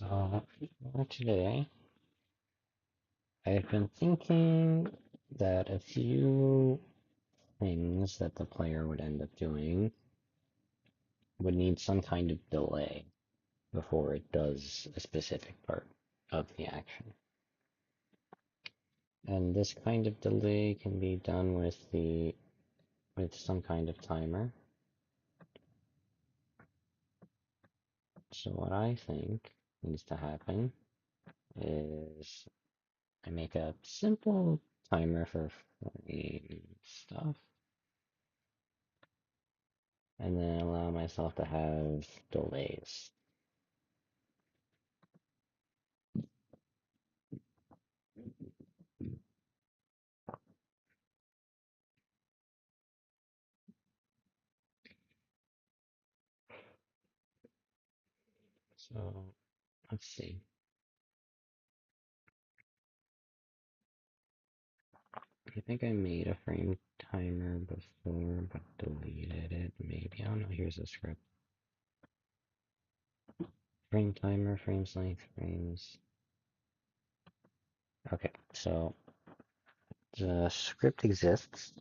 So for today, I've been thinking that a few things that the player would end up doing would need some kind of delay before it does a specific part of the action. And this kind of delay can be done with some kind of timer. So what I think needs to happen is I make a simple timer for frame stuff, and then allow myself to have delays. So let's see. I think I made a frame timer before, but deleted it. Maybe. I don't know. Here's the script. Frame timer, frames length, frames. Okay, so the script exists.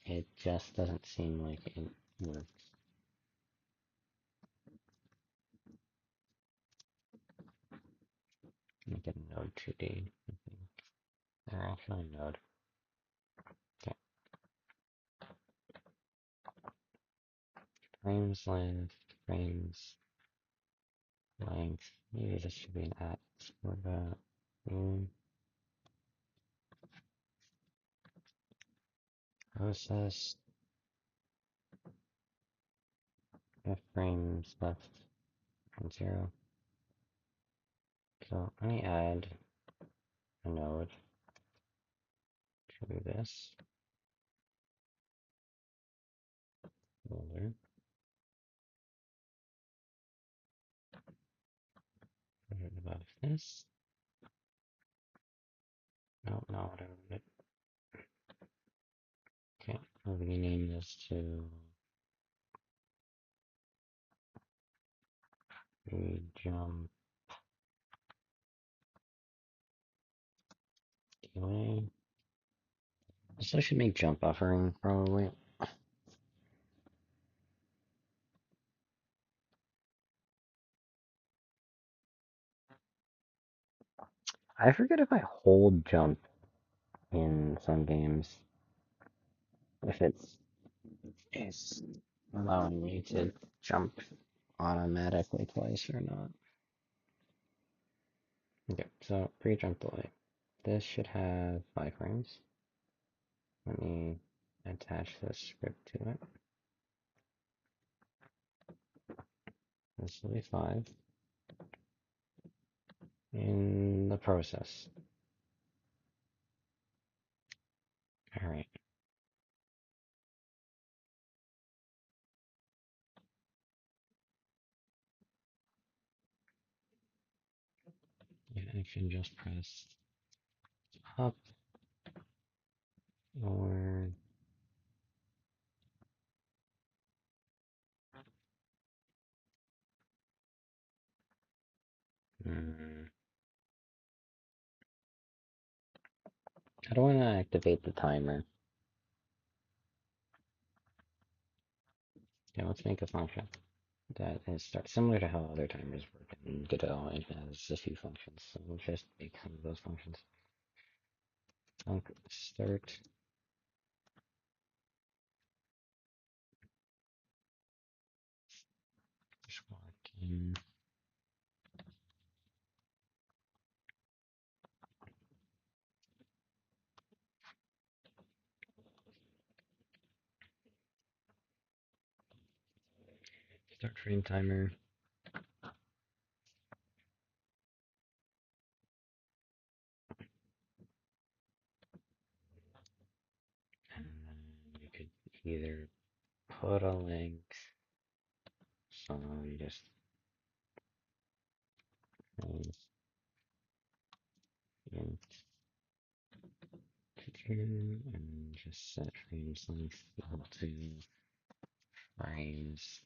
It just doesn't seem like it works. Make it node 2D. I think. Or actually node. Okay. Frames length, frames length. Maybe this should be an at for that. Process if frames left from 0. So let me add a node to this folder. Put it above this. No, not what I wanted. Okay, we'll rename this to a jump delay. So I should make jump buffering probably. I forget if I hold jump in some games, if it's allowing me to jump automatically twice or not. Okay, so pre-jump delay. This should have 5 frames. Let me attach the script to it. This will be 5 in the process. All right. I can just press up or hmm, how do I want to activate the timer? Okay, let's make a function that is similar to how other timers work in Godot. It has a few functions, so we'll just make some of those functions. Start squawking. Start frame timer. And then you could either put a length, so you just frames int to 2 and just set frames length equal to frames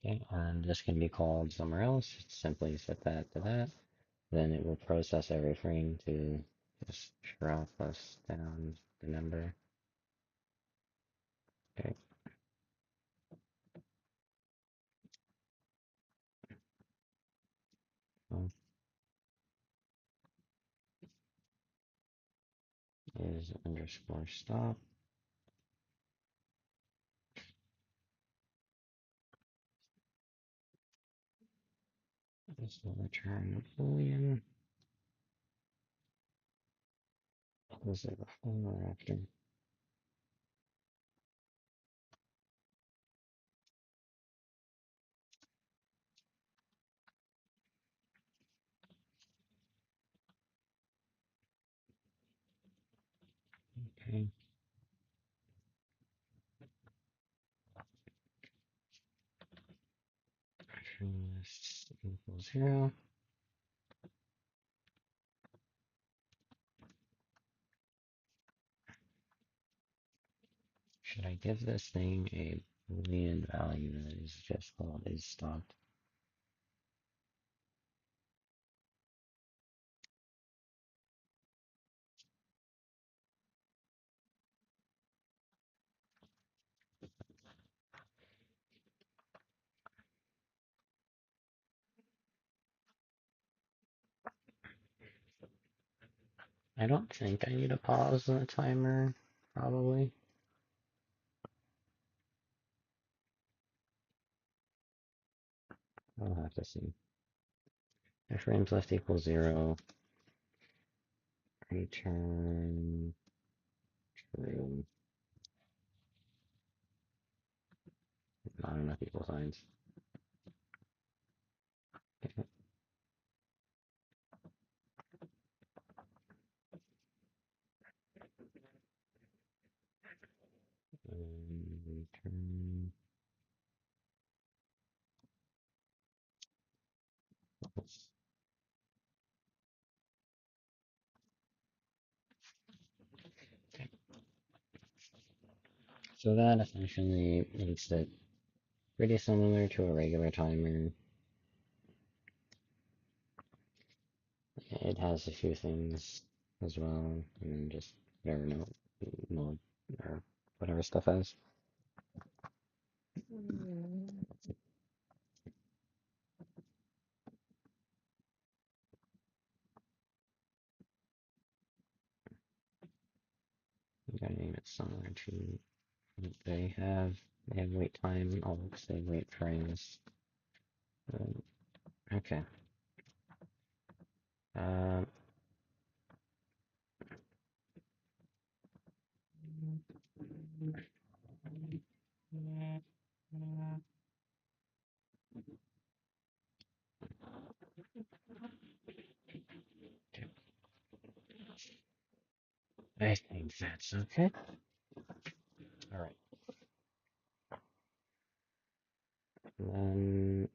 Okay, and this can be called somewhere else. Simply set that to that. Then it will process every frame to just drop us down the number. Okay. Well, is underscore stop. This will return a boolean. Was it before or after? Okay. This equals 0. Should I give this thing a boolean value that is just called is stopped? I don't think I need a pause on the timer, probably. I'll have to see. If frames left equals 0, return true. Not enough equal signs. Okay. Return false. Okay. So that essentially makes it pretty similar to a regular timer. It has a few things as well, and then just whatever mode or whatever stuff has. I'm gonna name it similar to what they have. They have wait time. I'll say wait frames. Okay. Um, I think that's okay. All right. Then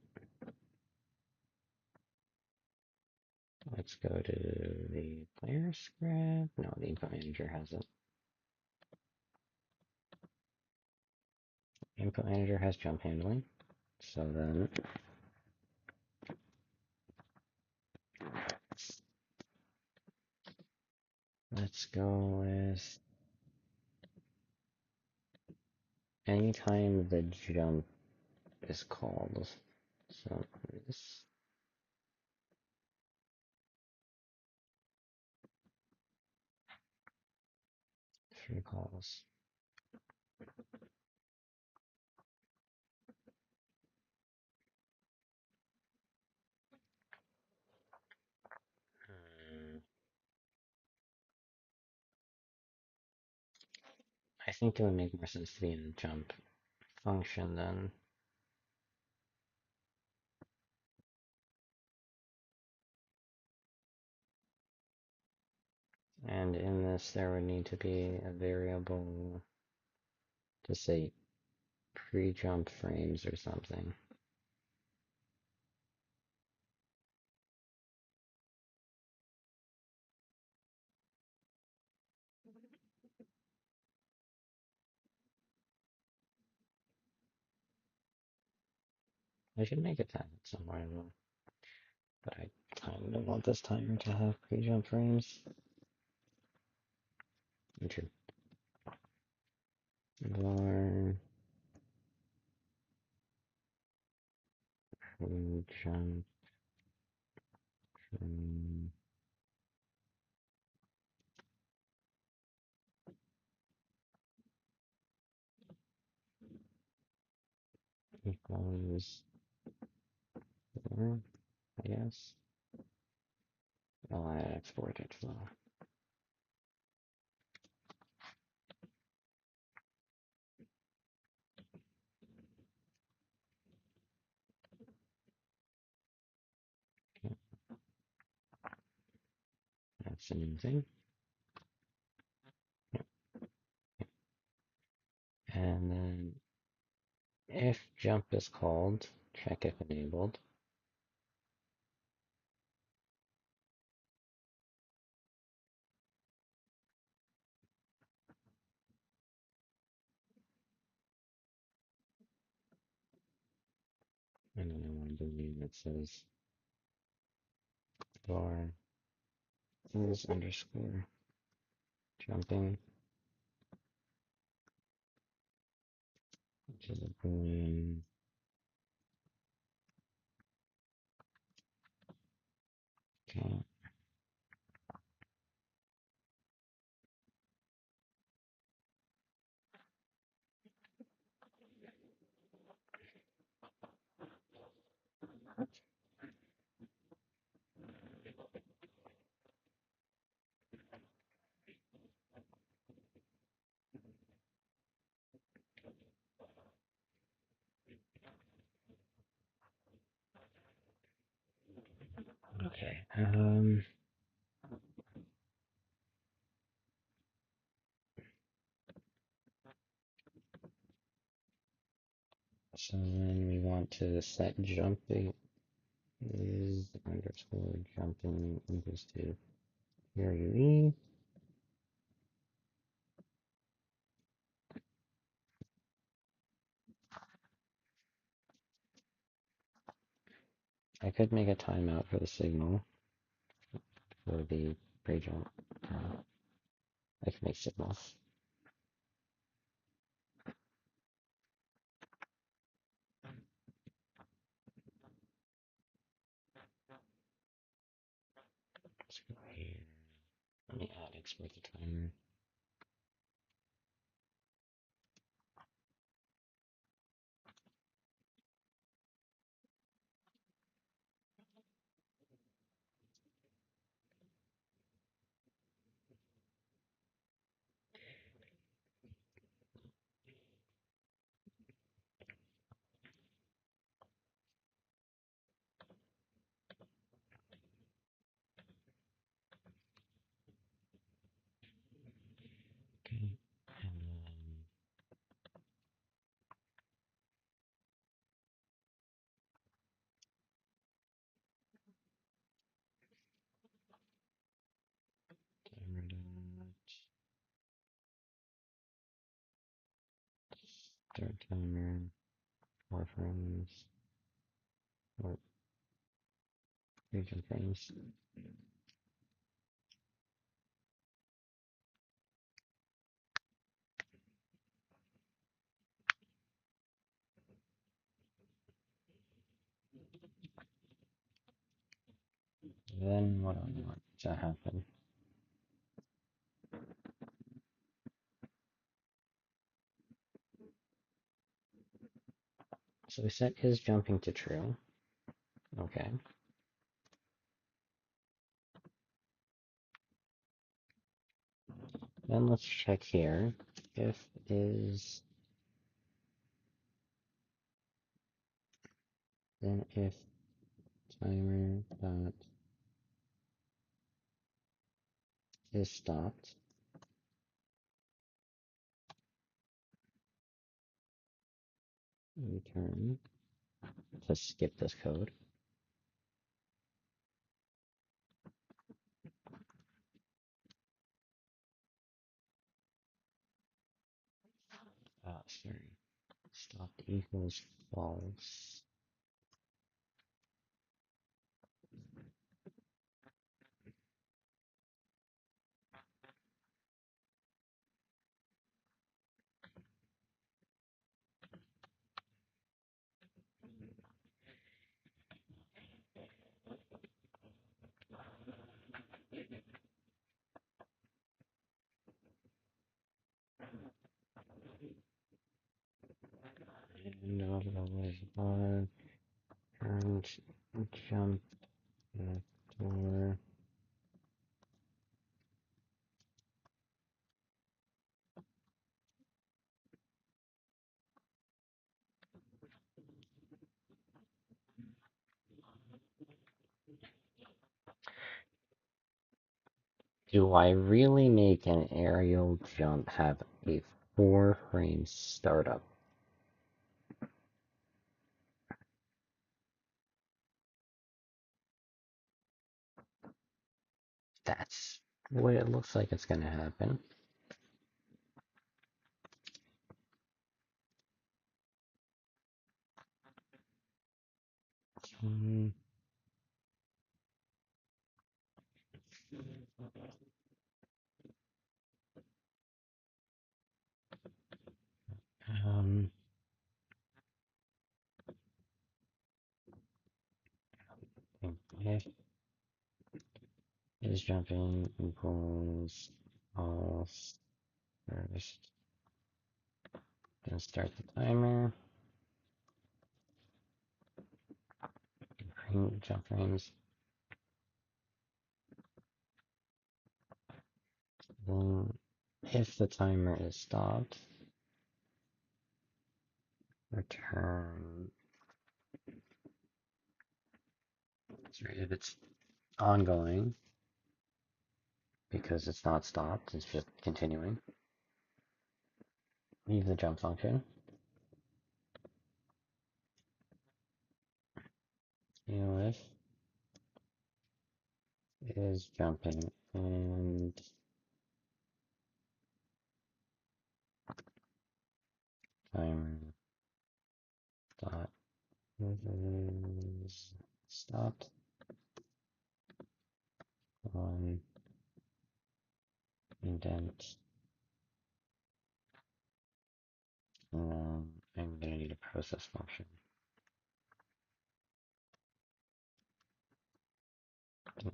let's go to the player script. No, the input manager has it. Input manager has jump handling. So then let's go with anytime the jump is called. So this 3 calls. I think it would make more sense to be in a jump function then. And in this, there would need to be a variable to say pre-jump frames or something. I should make a time somewhere, but I kind of want this timer to have pre-jump frames. True. Var pre-jump frame equals 4, I guess. Oh, I exported flow. Okay, that's a new thing. Yep. And then if jump is called, check if enabled. And then I want to do that says var is underscore jumping, which is a boolean. Okay. Okay. So then we want to set jumping is underscore jumping equals to here UE. I could make a timeout for the signal for the pre-jump. I can make signals. Let's go here. Let me add export the timer. Okay. And then timer dot start timer 4 frames or pre-jump frames. Then what do I want to happen? So we set is jumping to true. Okay. Then let's check here. If is, then if timer dot is stopped, return to skip this code. Sorry, stopped equals false. And otherwise on and jump the door. Do I really make an aerial jump have a 4-frame startup? That's what it looks like it's gonna happen. Hmm. Um, if is jumping equals false first, then start the timer. Jump frames. Then, if the timer is stopped, return. Sorry, if it's ongoing, because it's not stopped, it's just continuing. Leave the jump function. EOF is jumping and timer dot is stopped on indent. I'm gonna need a process function.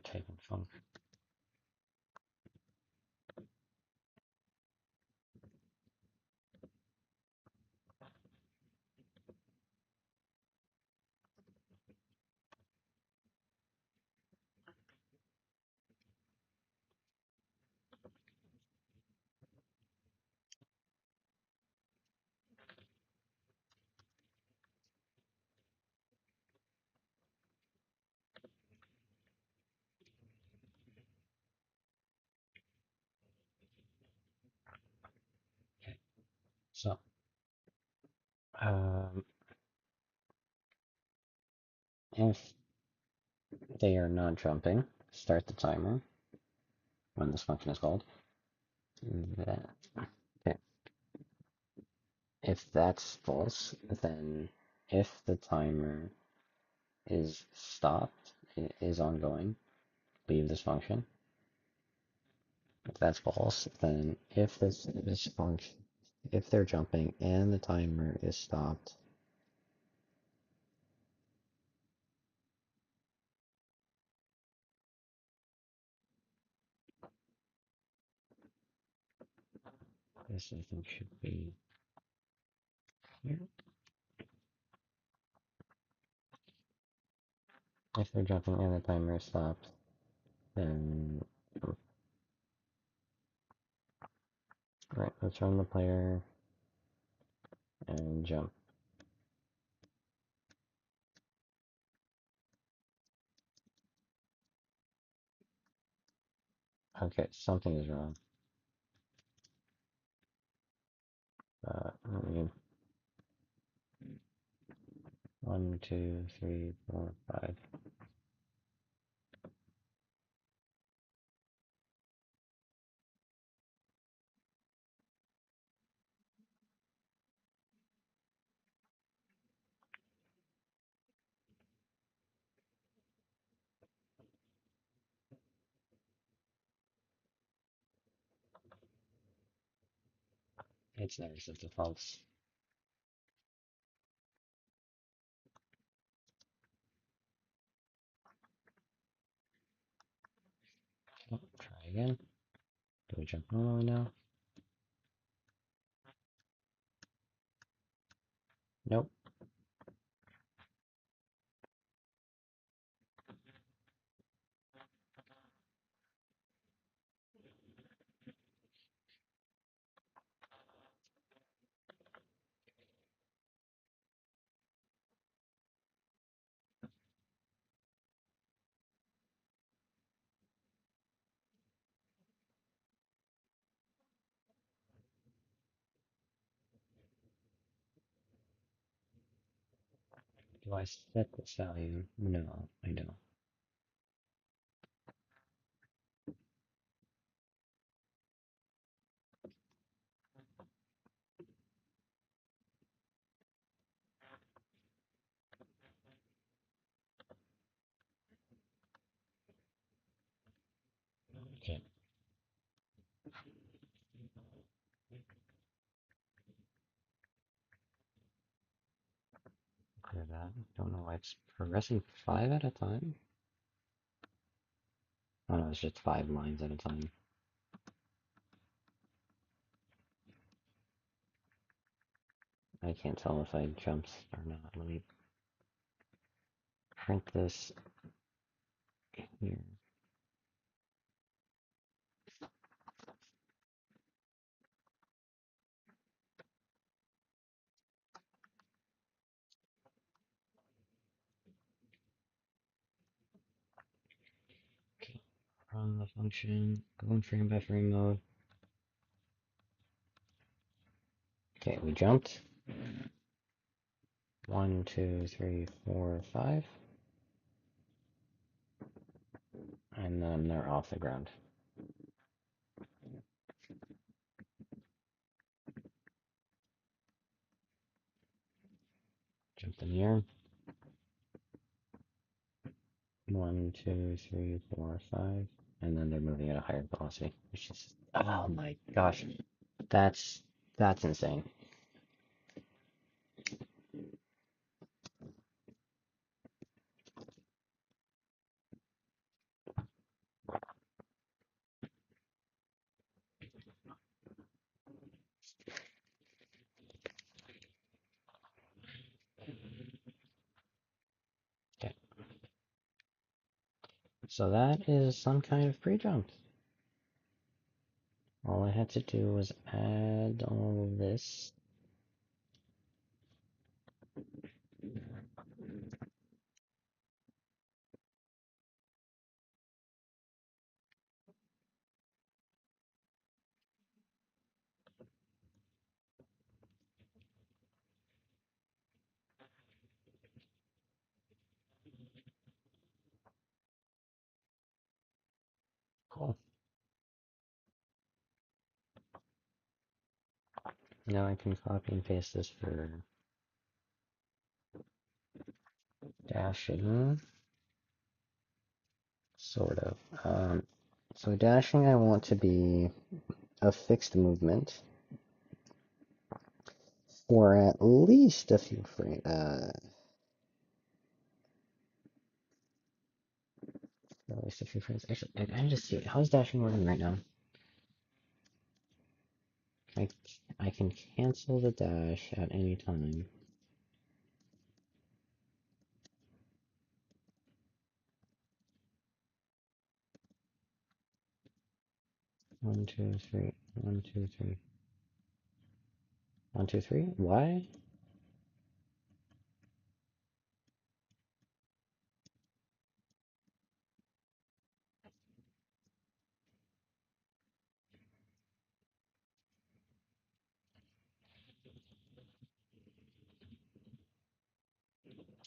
Type in function. Okay, so if they are not jumping, start the timer when this function is called. That, okay. If that's false, then if the timer is stopped, is ongoing, leave this function. If that's false, then if this function, if they're jumping and the timer is stopped, this I think should be here. If they're jumping and the timer is stopped, then right, let's run the player and jump. Okay, something is wrong. I mean, 1, 2, 3, 4, 5. It's never set to false. Oh, try again. Do we jump normally now? Nope. Do I set this value? No, I don't. Okay, clear that. Don't know why it's progressing 5 at a time. Oh no, it's just 5 lines at a time. I can't tell if I jumped or not. Let me print this here. Okay, run the function, go in frame by frame mode. Okay, we jumped. 1, 2, 3, 4, 5. And then they're off the ground. Jump in the air. 1, 2, 3, 4, 5. And then they're moving at a higher velocity. Which is, oh my gosh. That's insane. Okay. So that is some kind of pre-jump. All I had to do was add all of this. Cool. Now I can copy and paste this for dashing. Sort of. So dashing I want to be a fixed movement for at least a few frames. At least a few frames. Actually, I need to see. How's dashing working right now? I, I can cancel the dash at any time. One, two, three. 1, 2, 3. 1, 2, 3. Why?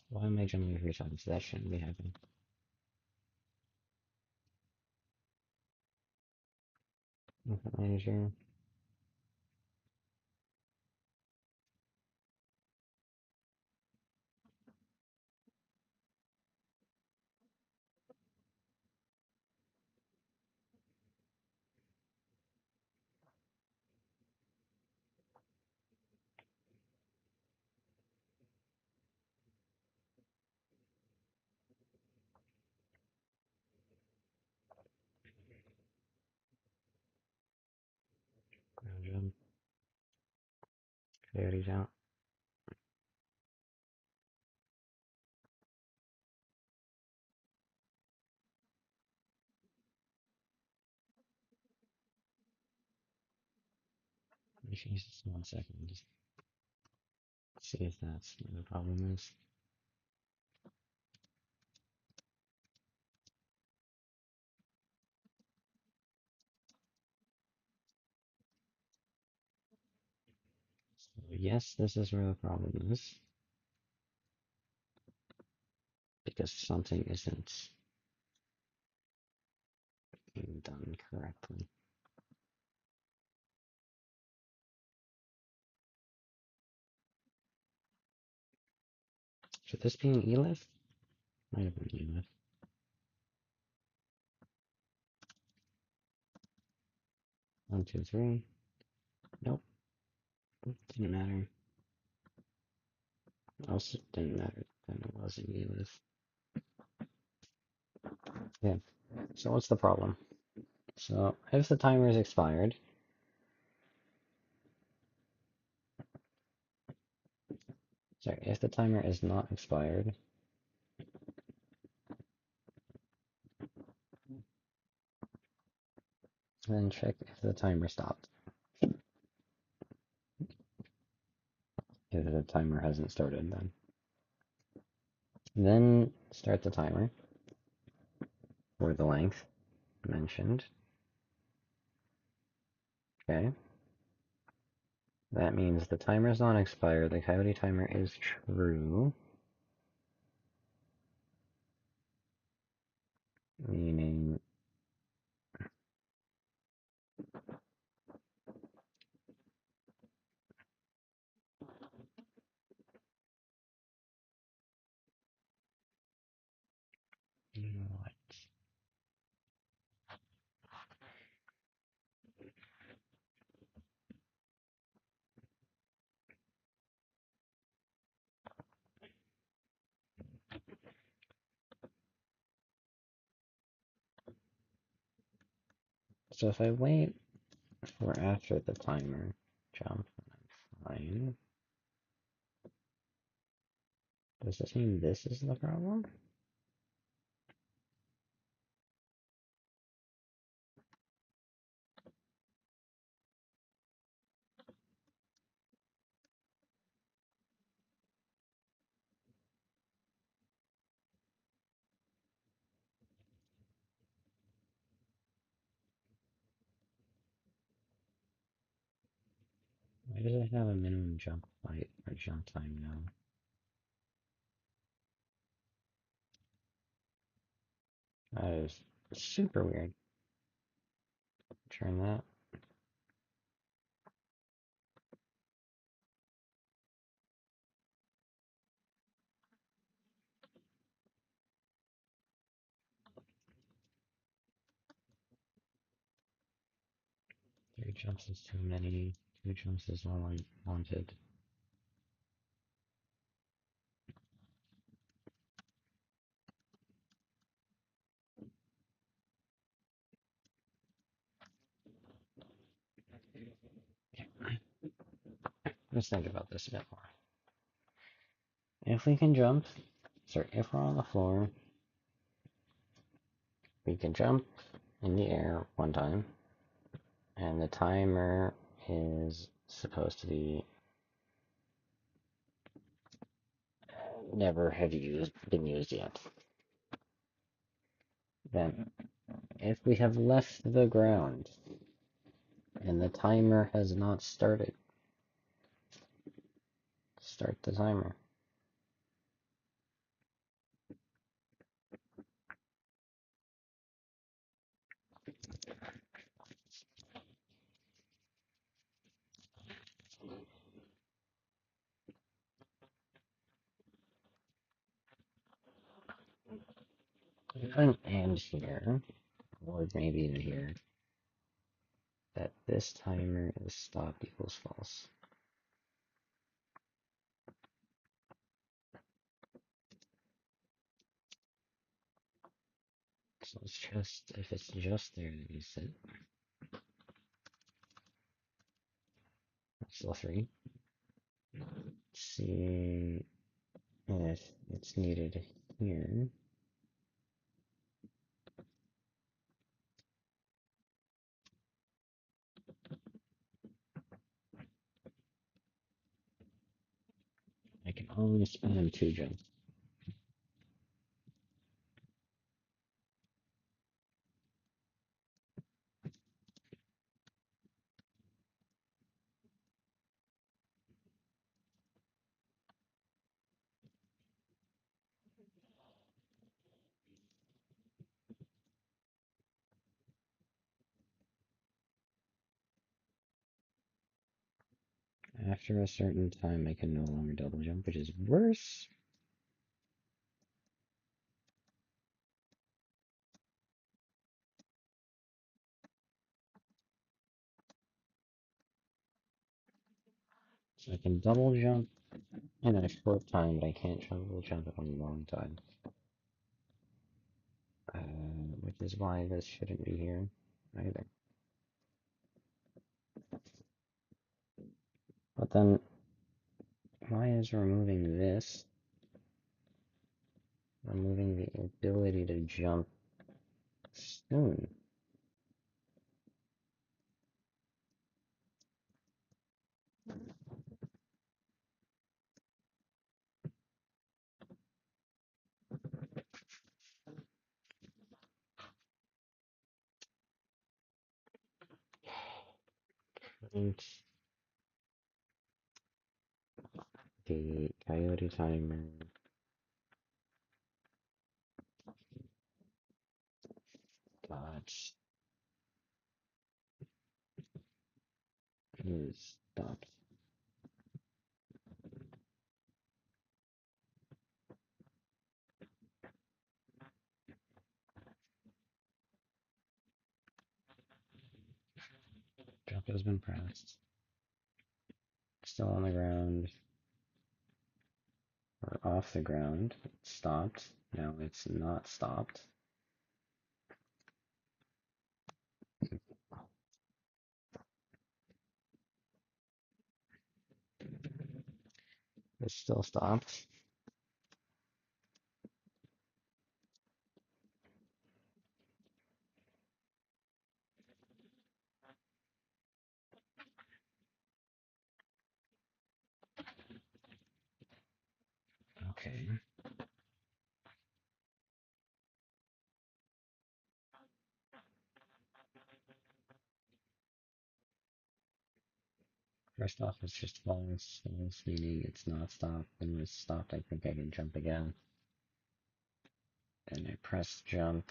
Why am I jumping 3 times? That shouldn't be happening. Movement manager. Ground jump. Coyotes out. Let me change this 1 second. Just see if that's where the problem is. So yes, this is where the problem is. because something isn't being done correctly. Should this be an elif? Might have been elif. One, two, three. Nope. Didn't matter. Also didn't matter. Then it was an elif. Yeah. So what's the problem? So if the timer is expired, sorry, if the timer is not expired, then check if the timer stopped. If the timer hasn't started, then start the timer for the length mentioned. Okay. That means the timer is not expired. The coyote timer is true, meaning what? So if I wait for after the timer jump, I'm fine. Does this mean this is the problem? Why does it have a minimum jump height or jump time now? That is super weird. Turn that. Three jumps is too many. Two jumps is all I wanted. Let's think about this a bit more. If we can jump, sorry, if we're on the floor, we can jump in the air one time, and the timer is supposed to be never have been used yet. Then, if we have left the ground and the timer has not started, start the timer. An and here, or maybe even here, that this timer is stopped equals false. So it's just, if it's just there, then you sit. That's still 3. Let's see if it's needed here. I can only spam 2 jumps. After a certain time, I can no longer double jump, which is worse. So I can double jump in a short time, but I can't double jump it on a long time. Which is why this shouldn't be here either. But then, why is removing this removing the ability to jump soon? And the coyote timer dodge is stopped. Jump has been pressed. Still on the ground, or off the ground. It's stopped. Now it's not stopped. It's still stopped. Okay. First off, it's just false, meaning it's not stopped. When it's stopped, I think I can jump again. And I press jump.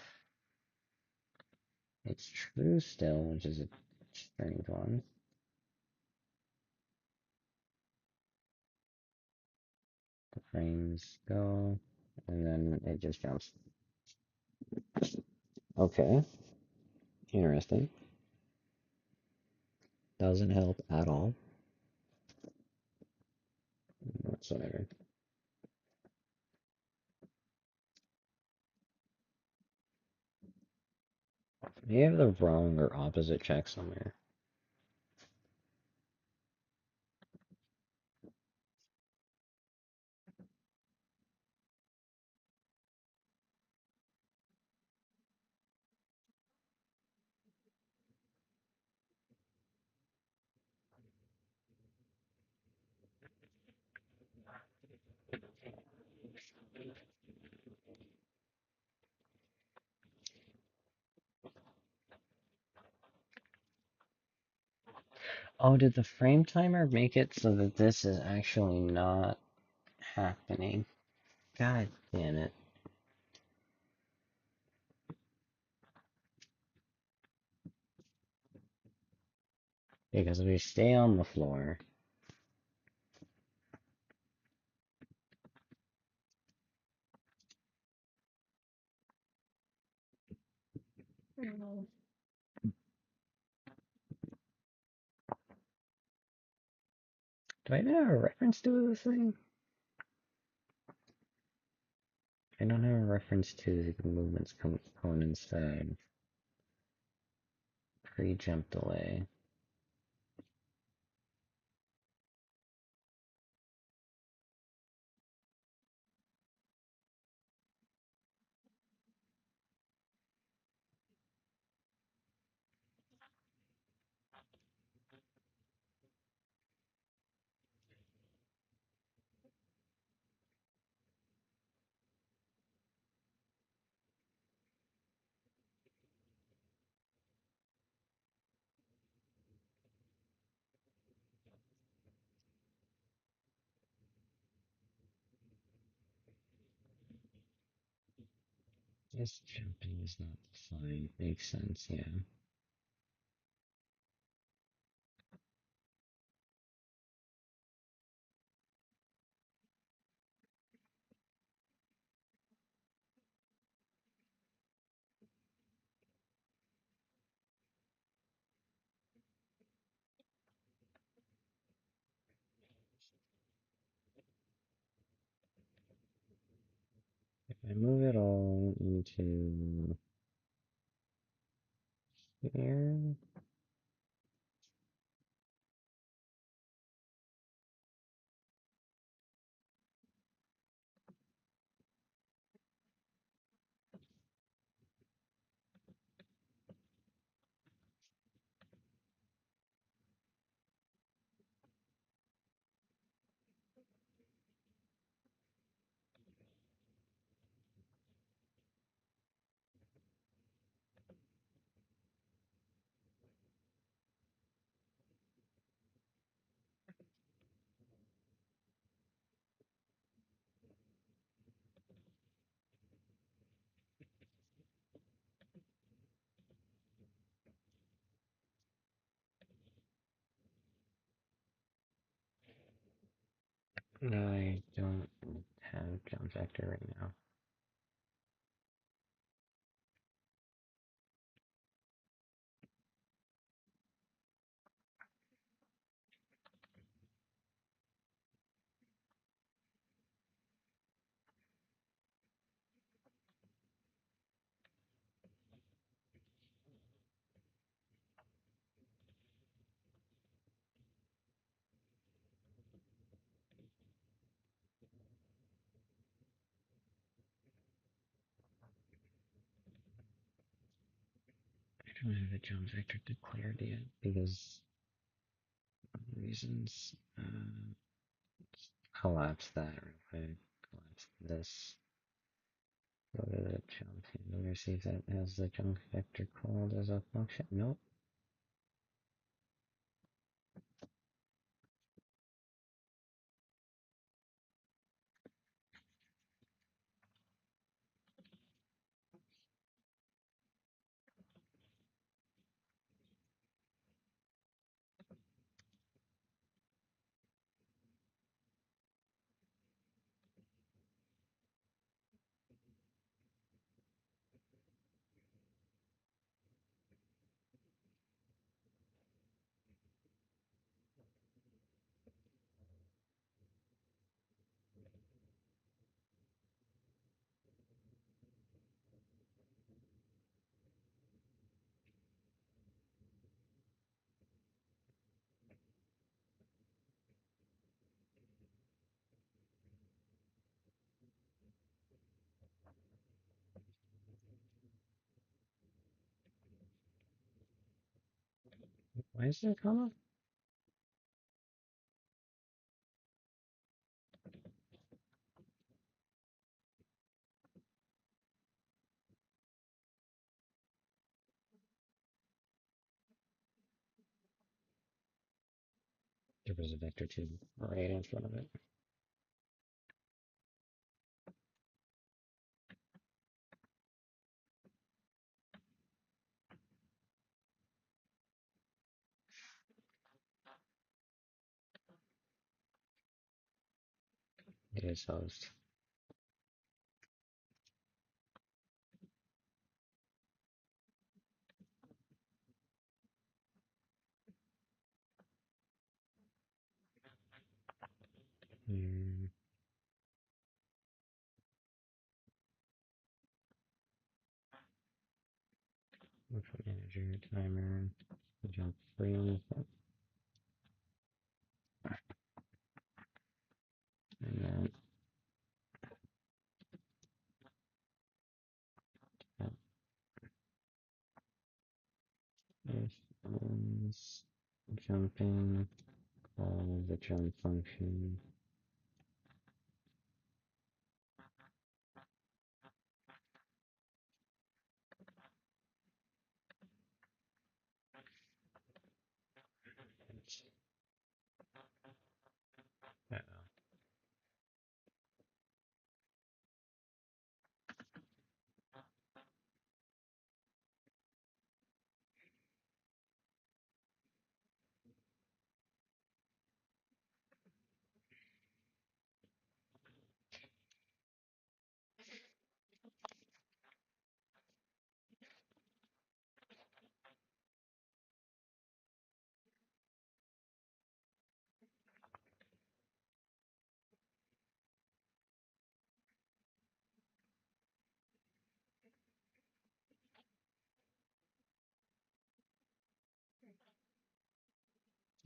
It's true still, which is a strange one. The frames go, and then it just jumps. Okay, interesting. Doesn't help at all whatsoever. Maybe I have the wrong or opposite check somewhere. Oh, did the frame timer make it so that this is actually not happening? God damn it. Because we stay on the floor. Do I even have a reference to this thing? I don't have a reference to the movements components side. Pre-jump delay. This jumping is not defined. Makes sense, yeah. I move it all into here. I don't have jump vector right now. I don't have a jump vector declared yet because of reasons. Collapse that real quick. Collapse this. Go to the jump handler, see if that has the jump vector called as a function. Nope. Why is there a comma? There was a vector 2 right in front of it. It is host. Hmm. Workflow manager, timer, jump frame, and then if owns jumping, call the jump function. Uh,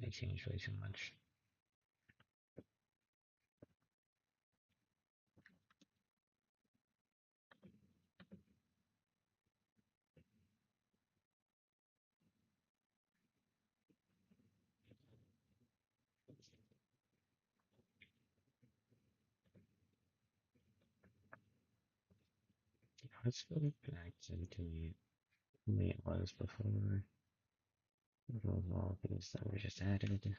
They changed way too much. Let's go back to the way it was before. Those all these that were just added.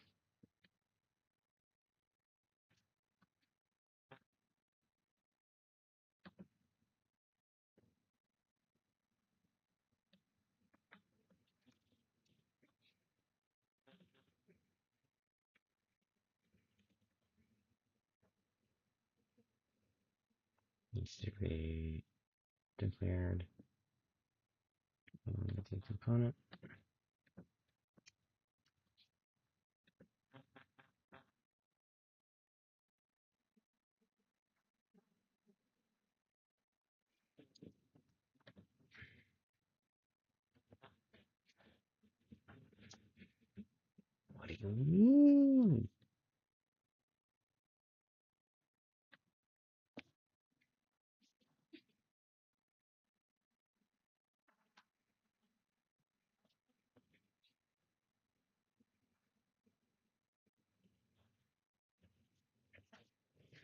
Needs to be declared on the component. What do you mean?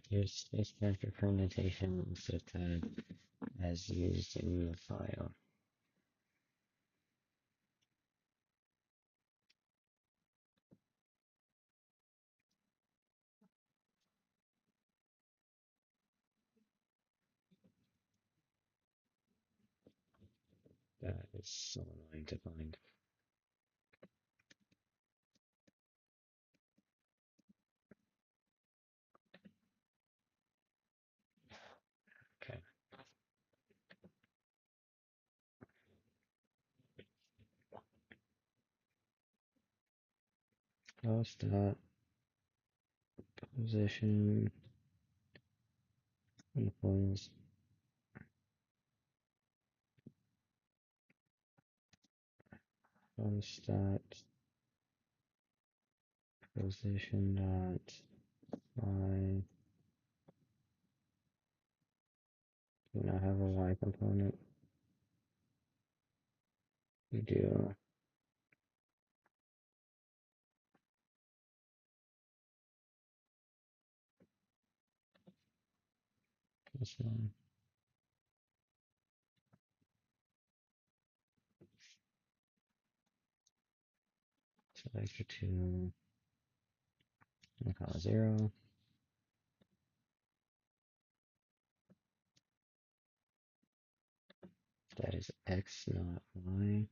Here's space character for notation instead as used in the file. That is so annoying to find. Okay. Post dot position equals post dot position dot y. Do not have a y component. We do. This one. Select the two. I'll call it 0. That is x, not y.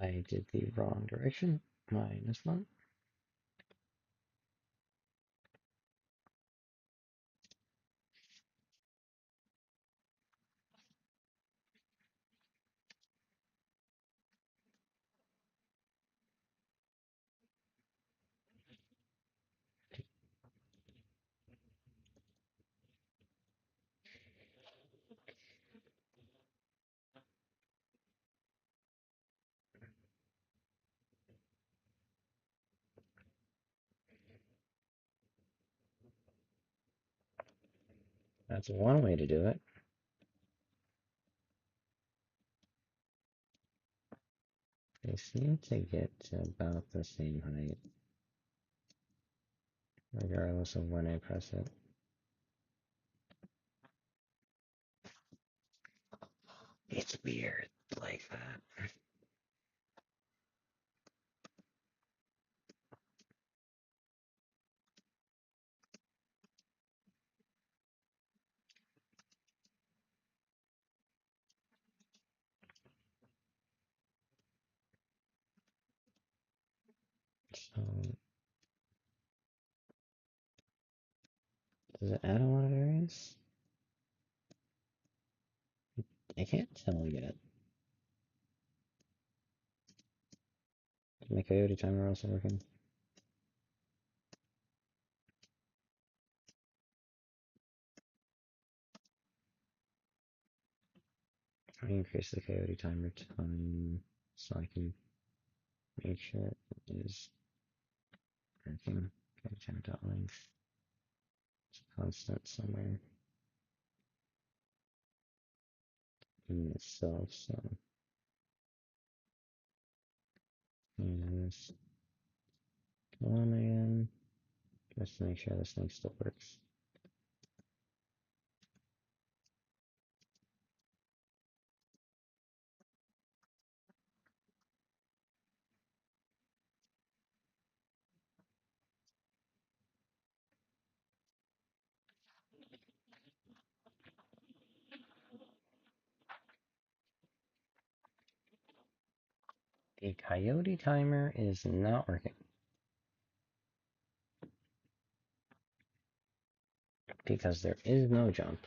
I did the wrong direction. -1. That's one way to do it. They seem to get to about the same height, regardless of when I press it. It's weird like that. So, does it add a lot of variance? It I can't tell yet. Is my coyote timer also working? I increase the coyote timer time so I can make sure it is working. Coyote timer dot length. It's constant somewhere in itself, so yes. Come on again. Just to make sure this thing still works. The coyote timer is not working because there is no jump.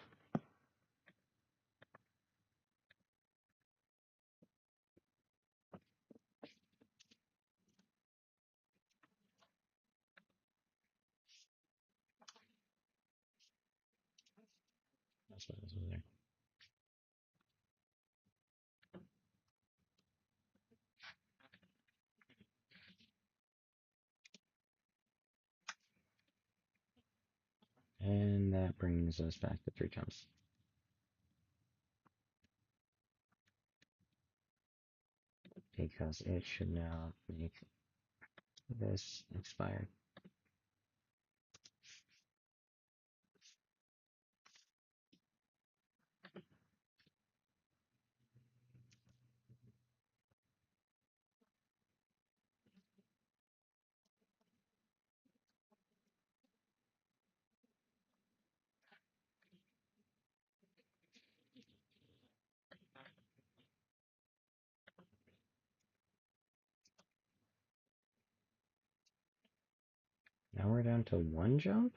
That's what it is over there. And that brings us back to 3 jumps. Because it should now make this expire. Now we're down to 1 jump?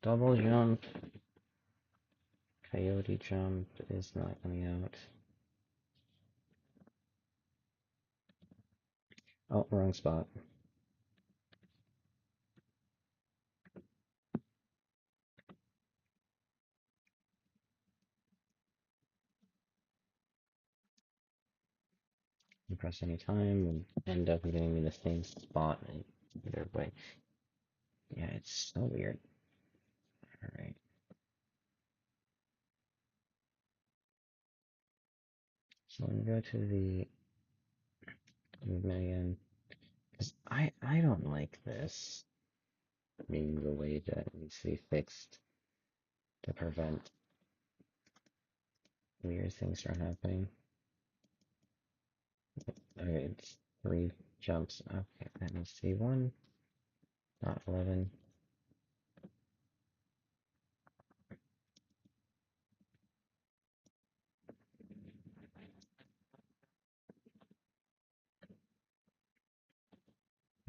Double jump. Coyote jump is not coming out. Oh, wrong spot. You press any time and end up getting in the same spot either way. Yeah, it's so weird. Alright. So I'm gonna go to the movement again. Because I don't like this being the way that it needs to be fixed to prevent weird things from happening. Okay, it's 3 jumps. Okay, let me see. 1, not 11.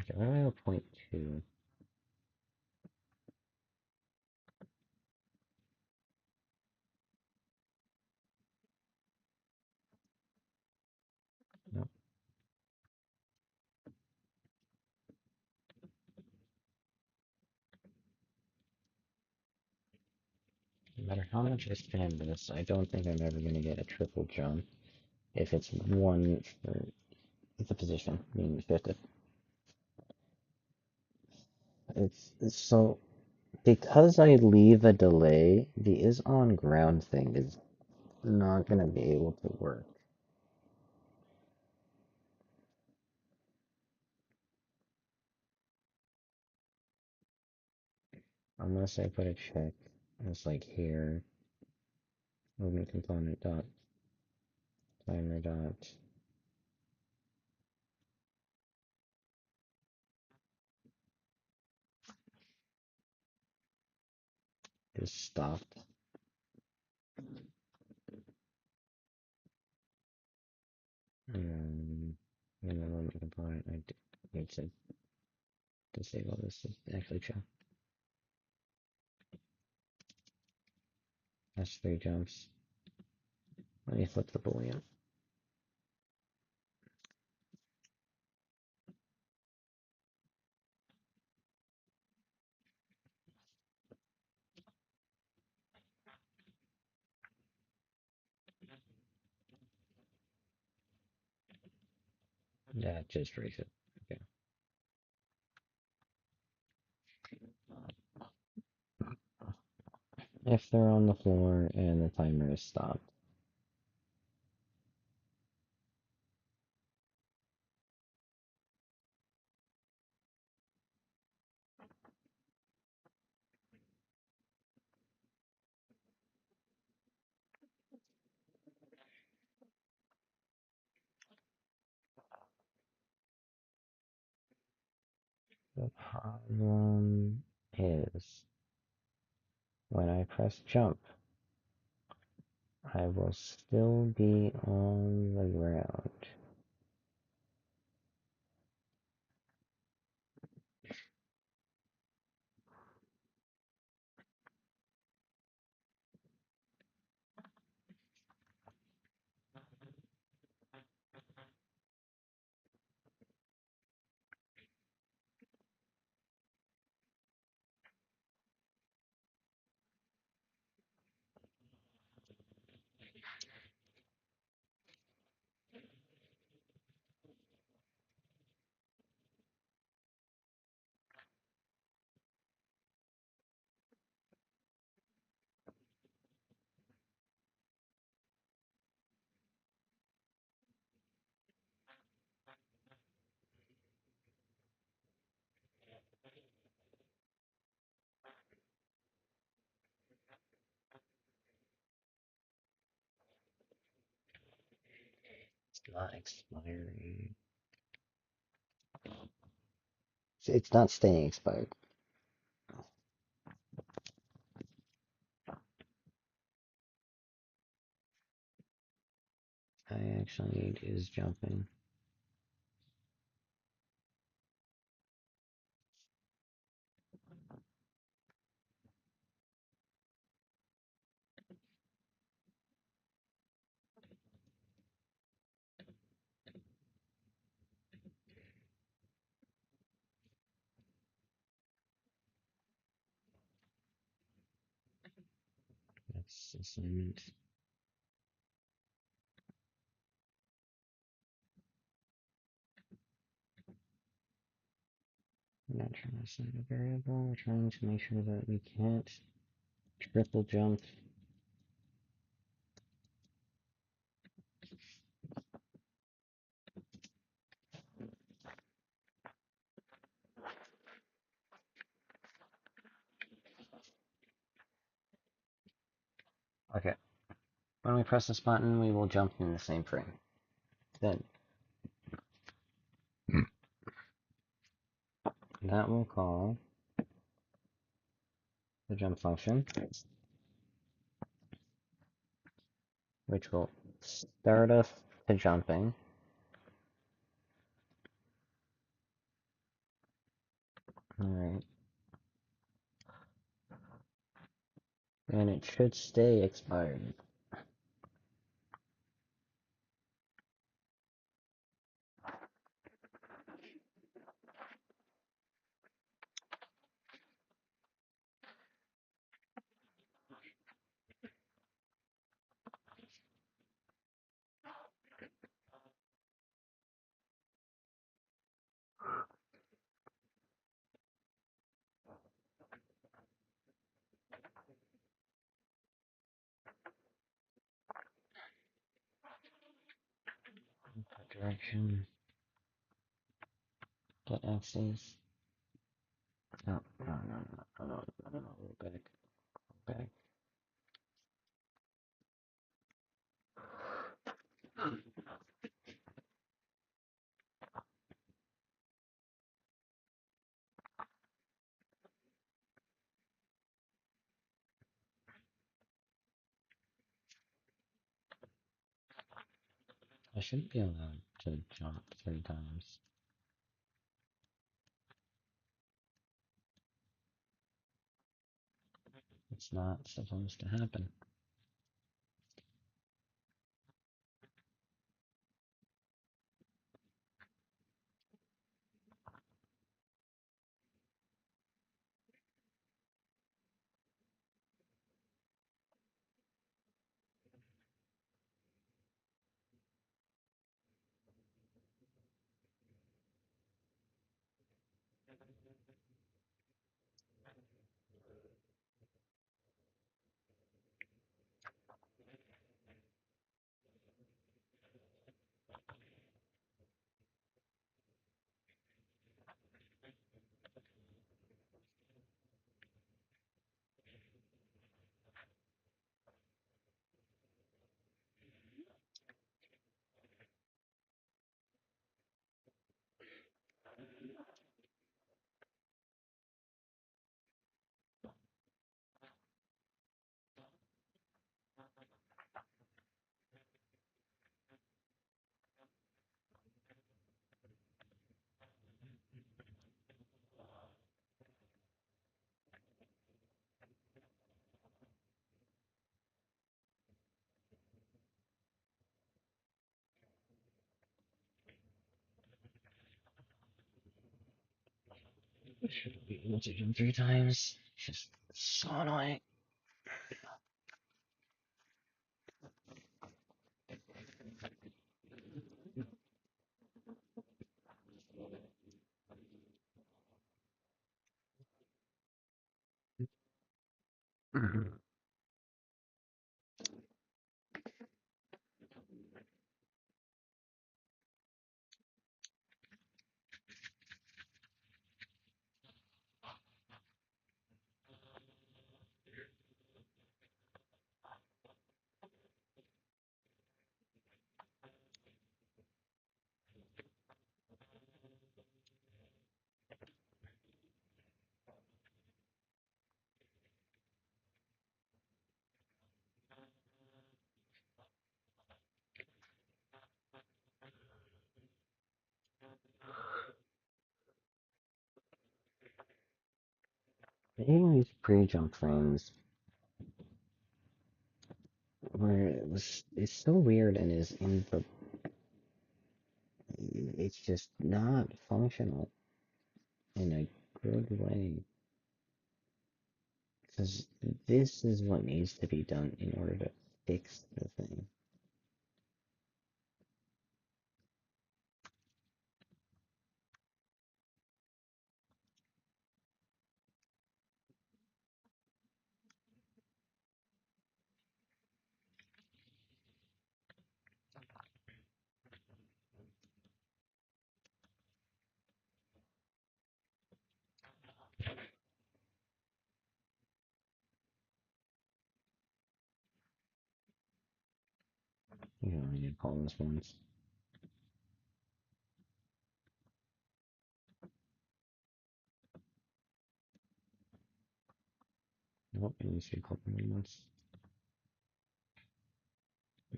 Okay, why do I have 0.2? No, no matter how much I spam this, I don't think I'm ever going to get a triple jump if it's 1 for the position being shifted. It's so, because I leave a delay, the is on ground thing is not going to be able to work. Unless I put a check, it's like here, movement component dot timer dot is stopped. And in the movement component, I need to disable this to actually show. That's 3 jumps. Let me flip the boolean. Yeah, just raise it. Okay. If they're on the floor and the timer is stopped. The problem is when I press jump, I will still be on the ground. It's not expiring. It's not staying expired. I actually need is jumping. That's assignment. We're not trying to assign a variable. We're trying to make sure that we can't triple jump. Okay. When we press this button, we will jump in the same frame. Then that will call the jump function, which will start us to jumping. Alright. And it should stay expired. Direction. Get axes. No, no, no, no, no, no, no, go back. Go back. I shouldn't be allowed to jump 3 times. It's not supposed to happen. I should be able to jump 3 times. It's just so annoying. Even these pre-jump frames where it's so weird and it's just not functional in a good way. Because this is what needs to be done in order to fix the thing. You only need to call this once. Nope, it needs to be called more than once.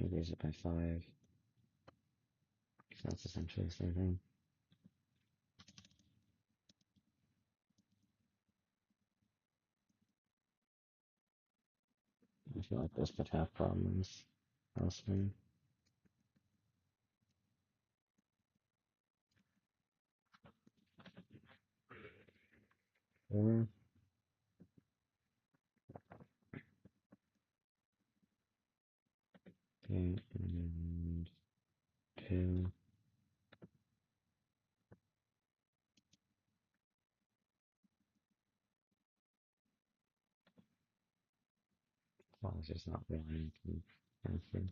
Raise it by 5. So that's essentially the same thing. I feel like this would have problems elsewhere. Four. Okay, and 2. Well, it's just not really anything fancy.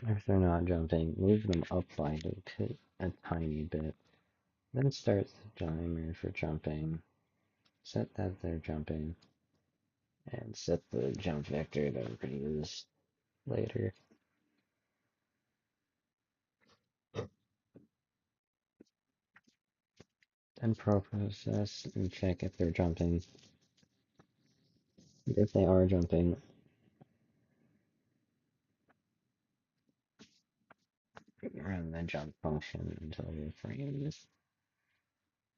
If they're not jumping, move them up by a tiny bit. Then start the timer for jumping. Set that they're jumping. And set the jump vector that we're going to use later. Then process and check if they're jumping. If they are jumping, run the jump function until the frames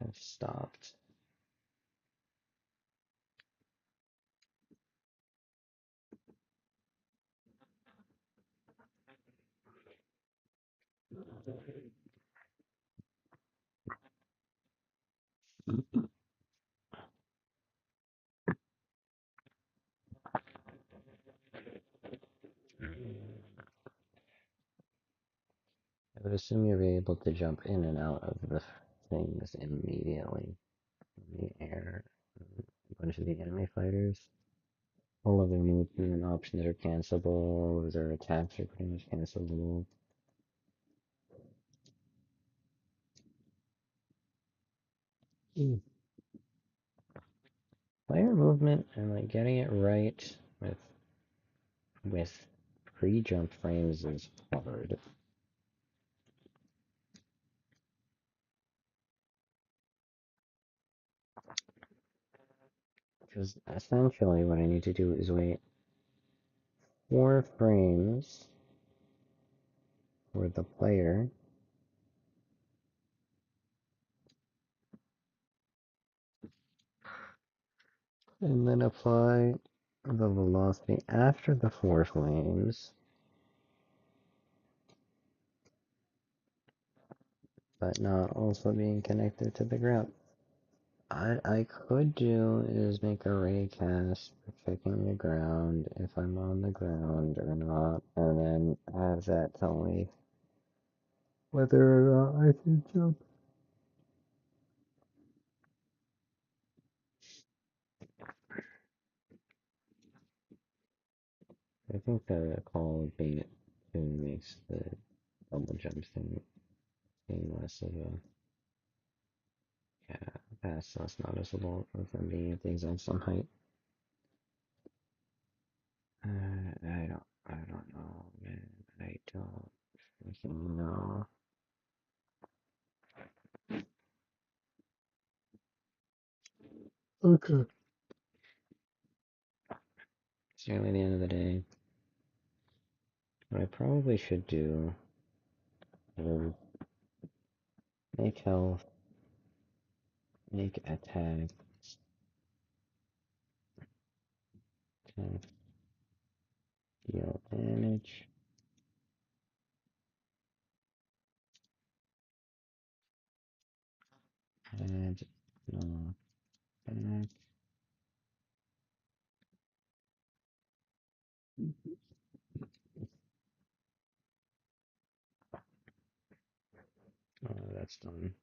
have stopped. I would assume you'll be able to jump in and out of the things immediately. In the air, a bunch of the enemy fighters. All of their movement options are cancelable, their attacks are pretty much cancelable. Player movement and like getting it right with pre-jump frames is hard. Because essentially what I need to do is wait 4 frames for the player And then apply the velocity after the force waves, but not also being connected to the ground. I could do is make a ray cast for checking the ground, if I'm on the ground or not, and then have that tell me whether or not I should jump. I think the call would be to makes the double jump thing seem less of a pass, less noticeable with them being at the exact same height. I don't know, man. I don't freaking know. Okay. It's nearly the end of the day. What I probably should do is make health, make attack, deal damage, add no back. Oh, that's done.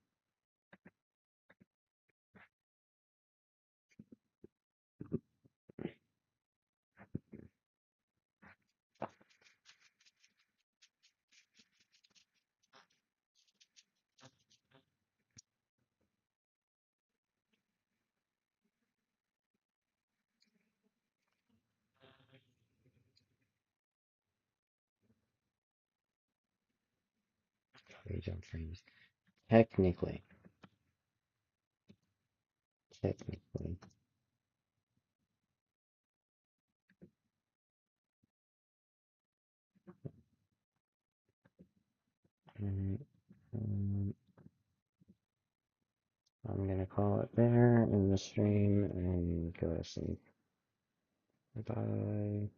Three jump frames. Technically, technically. Alright. Um, I'm gonna call it there in the stream and go to sleep. Bye.